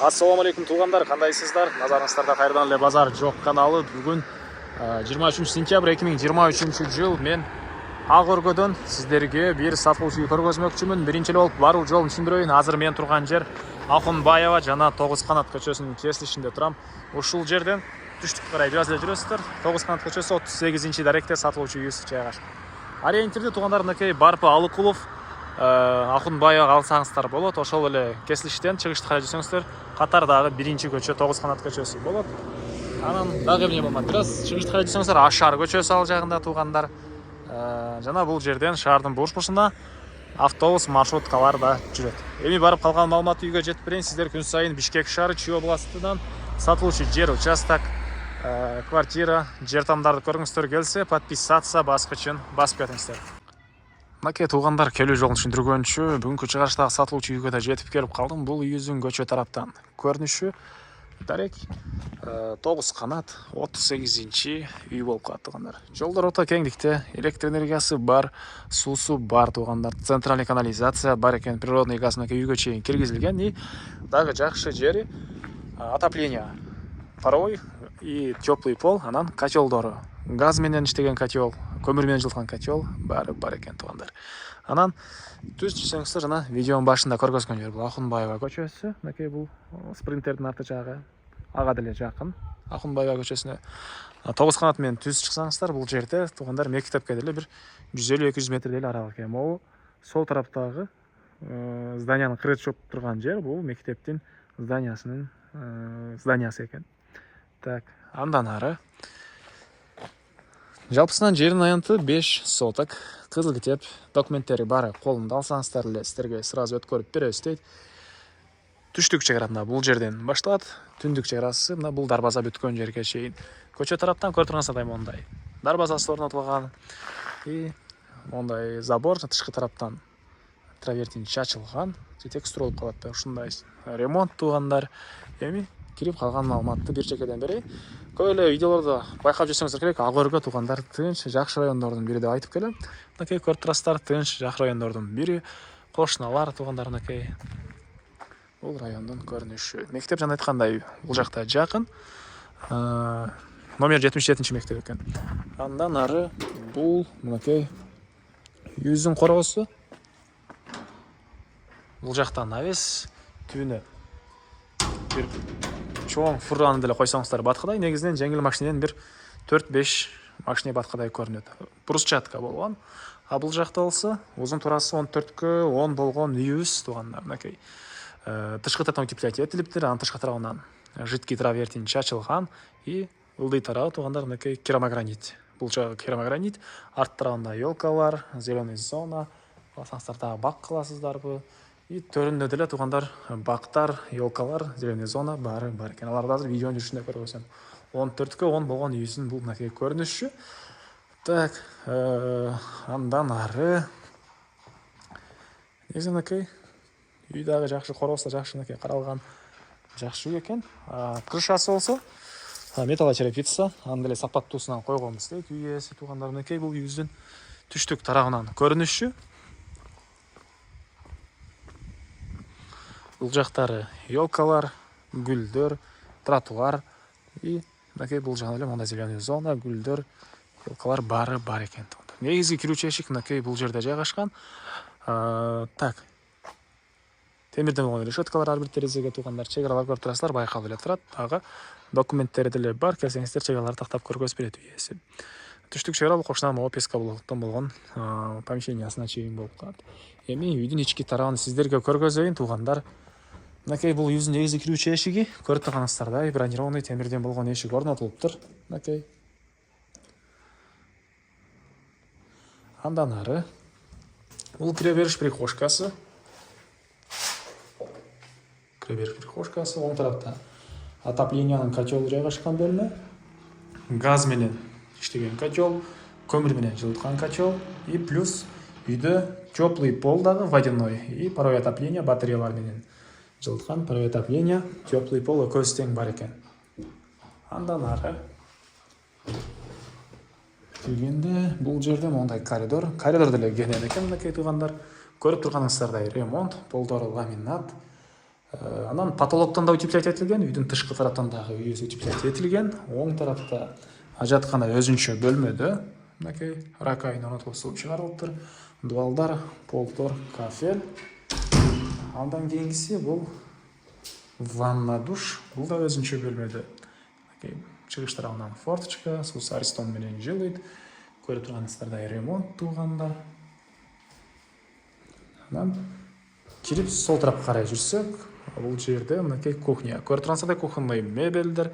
Ассаламу алейкум туугандар, кандайсыздар? Назарыңыздарда кайрадан эле базар жок каналы. Бүгүн 23 сентябрь 2023 жыл. Мен Ак Өргөдөн сиздерге бир сатылуучу көргөзмөкчүмүн. Биринчи болуп баруу жолун түшүндүрөйүн. Азыр мен турган жер Акунбаева жана Тогуз Канат көчөсүнүн кесилишинде турам. Ушул жерден түштүккө карай бир аз эле жүрөсүздөр. Тогуз Канат көчөсү 38-даректе сатылуучу үйүбүз жайгашкан. Ориентирди туугандар мынакей Барпы Алыкулов Акунбаева алсаңыздар болот. Ошол эле кесилиштен чыгышты карай жүрсөңүздөр катардагы биринчи көчө Тогуз Канат көчөсү болот. Анан дагы эмне болмок, бир аз чыгышты карай жүрсөңүздөр Ашар көчөсү ал жагында туугандар. Жана бул жерден шаардын буш-бушуна автобус маршруткалар да жүрөт. Эми барып калган маалыматты үйгө жетип берейин. Сиздер күн сайын Бишкек шаары Чүй областынан сатылуучу жер участок, квартира, жер тамдарды көргүңүздөр келсе, подписаться баскычын басып кетиңиздер. Мынакей туугандар, келүү жолун түшүндүргөнчү бүгүнкү чыгарыштагы сатылуучу үйгө да жетип келип калдым. Бул үйүбүздүн көчө тараптан көрүнүшү дарек Тогуз Канат 38-үй болуп калат туугандар. Жолдор өтө кеңдикте, электр энергиясы бар, суусу бар туугандар. Центральный канализация бар экен, природный газ үйгө чейин киргизилген. И дагы жакшы жери отопление, паровой и теплый пол, анан котелдору. Газ менен иштеген котел, көмүр менен жылыткан котел баары бар экен туугандар. Анан түз түшсөңүздөр жана видеонун башында көргөзгөн жер бул Акунбаева көчөсү. Мынакей бул спринтердин арты жагы, ага деле жакын Акунбаева көчөсүнө. Тогуз Канат менен түз чыксаңыздар, бул жерде туугандар мектепке деле бир 150-200 метр деле аралык экен. Могу сол тараптагы зданиянын кырычып турган жер бул мектептин зданиясы экен. Так, андан ары жалпысынан жердин аянты 5 соток. Кызыл китеп документтери баары колунда, алсаңыздар эле сиздерге сразу өткөрүп беребиз дейт. Түштүк чегара бул жерден башталат. Түндүк чегарасы мына бул дарбаза бүткөн жерге чейин. Көчө тараптан көрүп тургансыздар мондай дарбазасы орнотулган. И мондай забор тышкы тараптан травертин чачылган. Текстура болуп калат да ушундай ремонт туугандар. Эми кирип калган маалыматты бир чекеден берейин. Көп эле видеолордо байкап жүрсөңүздөр керек, Ак Өргө туугандар тынч, жакшы райондордун бири деп айтып келем. Мынакей көрүп турасыздар, тынч, жакшы райондордун бири. Кошуналар туугандар мынакей. Бул райондун көрүнүшү. Мектеп жана айткандай бул жакта жакын. Номер 77 мектеп экен. Андан ары бул мынакей үйүбүздүн коросу. Бул жактан навес түбүнө бир чоң фураны деле койсоңуздар баткыдай, негизинен жеңил машиненен бир 4-5 машине баткыдай көрүнөт. Брусчатка болгон. А бул жакта болсо узун турасы 14кө 10 болгон үйүбүз туугандар. Мынакей тышкы тараптан утеплять этилиптир, анын тышкы тарабынан жидкий травертин чачылган и ылдый тарабы туугандар мынакей керамогранит. Бул жагы керамогранит, арт тарабында елкалар, зеленый зона. Алсаңыздар дагы бак кыласыздарбы? И төрүндө деле туугандар бактар, елкалар, зеленый зона баары бар экен. Аларды азыр видеонун жүрүшүндө көргөзөм. 14кө 10 болгон үйүбүздүн бул мынакей көрүнүшү. Так, андан ары негизи мынакей үй дагы жакшы, коросу да жакшы, мынакей каралган жакшы үй экен. Крышасы болсо металлочерепица, аны деле сапаттуусунан койгонбуз дейт үй ээси туугандар. Мынакей бул үйүбүздүн түштүк тарабынан көрүнүшү. Бул жактары елкалар, гүлдөр, тротуар и мынакей бул жагы эле мондай зеленый зона, гүлдөр, елкалар баары бар экен. Негизги кирүүчү эшик мынакей бул жерде жайгашкан. Так. Темирден болгон решеткалар ар бир терезеге туугандар, чегаралар көрүп турасыздар, байкалып эле турат. Дагы документтери деле бар, келсеңиздер чегараларды тактап көргөзүп берет үй ээси. Түштүк чегара бул кошуна могу песка блоктон болгон помещениясына чейин болуп калат. Эми үйдүн ички тарабын сиздерге көргөзөйүн туугандар. Мынакей бул үйүбүздүн негизги кирүүчү эшиги, көрүп турганыңыздардай бронированный темирден болгон эшик орнотулуптур. Мынакей. Андан ары бул кире бериш прихожкасы. Кире бериш прихожкасы, оң тарапта отоплениянын котелу жайгашкан бөлмө. Газ менен иштеген котел, көмүр менен жылыткан котел и плюс үйдө теплый пол дагы водяной и паровой отопление батареялар менен жылыткан паровой отопление, теплый пол экөөсү тең бар экен. Андан ары келгенде бул жерде мондай коридор деле кенен экен мынакей туугандар. Көрүп турганыңыздардай ремонт, полдору ламинат, Анан потолоктон да утеплять этилген, үйдүн тышкы тараптан дагы үйүбүз утеплять этилген. Оң тарапта ажаткана өзүнчө бөлмөдө мынакей раковина орнотулуп суу чыгарылыптыр. Дуалдар, полтор, кафель. Андан кийинкиси бул ванна душ. Бул да өзүнчө бөлмөдө. Чыгыш тарабынан форточка, суу Аристон менен жылыйт. Көрүп турганыңыздардай ремонт туугандар. Анан кирип сол тарапка карай жүрсөк, бул жерде мынакей кухня. Көрүп турганыңыздардай кухонный мебелдер,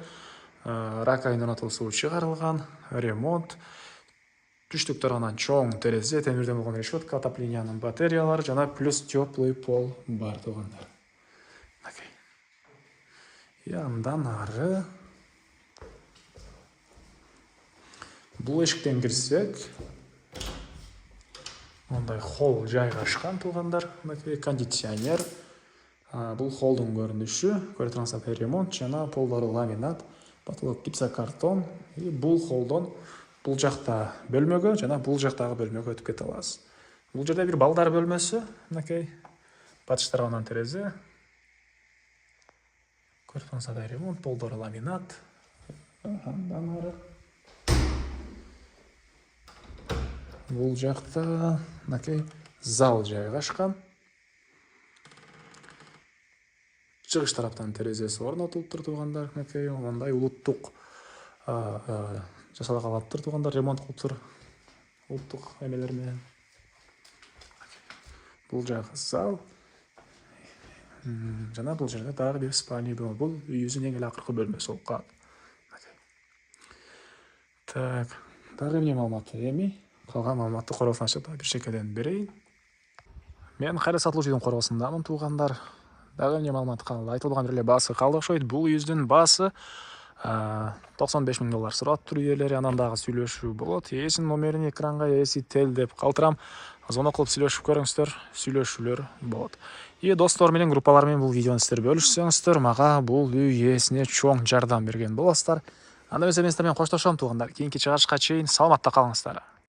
раковина орнотулуп суу чыгарылган, ремонт. Түштүк тарабынан чоң терезе, темирден болгон решетка, отоплениянын батареялары жана плюс теплый пол бар туугандар. И андан ары бул эшиктен кирсек, мындай холл жайгашкан туугандар. Мынакей кондиционер. Бул холлдун көрүнүшү. Көрүп турганыңыздардай ремонт жана полдору ламинат, потолок гипсокартон. И бул холлдон бул жакта бөлмөгө жана бул жактагы бөлмөгө өтүп кете алабыз. Бул жерде бир балдар бөлмөсү. Мынакей батыш тарабынан терезе. Көрүп турганыңыздардай ремонт, полдору ламинат. Андан ары бул жакта мынакей зал жайгашкан. Чыгыш тараптан терезеси орнотулуптур туугандар. Мынакей мындай улуттук жасала калыптыр туугандар, ремонт кылыптыр улуттук эмелер менен. Бул жагы зал. Жана бул жерде дагы бир спальный бөлмө. Бул үйүбүздүн эң эле акыркы бөлмөсү болуп калат. Так, дагы эмне маалымат эми? Калган маалыматты коросун ачып бир чекеден берейин. Мен кайра сатылуучунун коросундамын туугандар. Дагы эмне маалымат калды? Айтылган бир эле баасы калды окшойт. Бул үйүбүздүн баасы $95,000 сурап тур иелери. Анан дагы сүйлөшүү болот. Ээсинин номерин экранга ээси тел деп калтырам. Звонок кылып сүйлөшүп көрүңүздөр, сүйлөшүүлөр болот. И достор менен, группалар менен бул видеону сиздер бөлүшсөңүздөр, мага бул үй ээсине чоң жардам берген болосуздар. Анда эмесе мен сиздер менен коштошом туугандар. Кийинки чыгарышка чейин саламатта калыңыздар.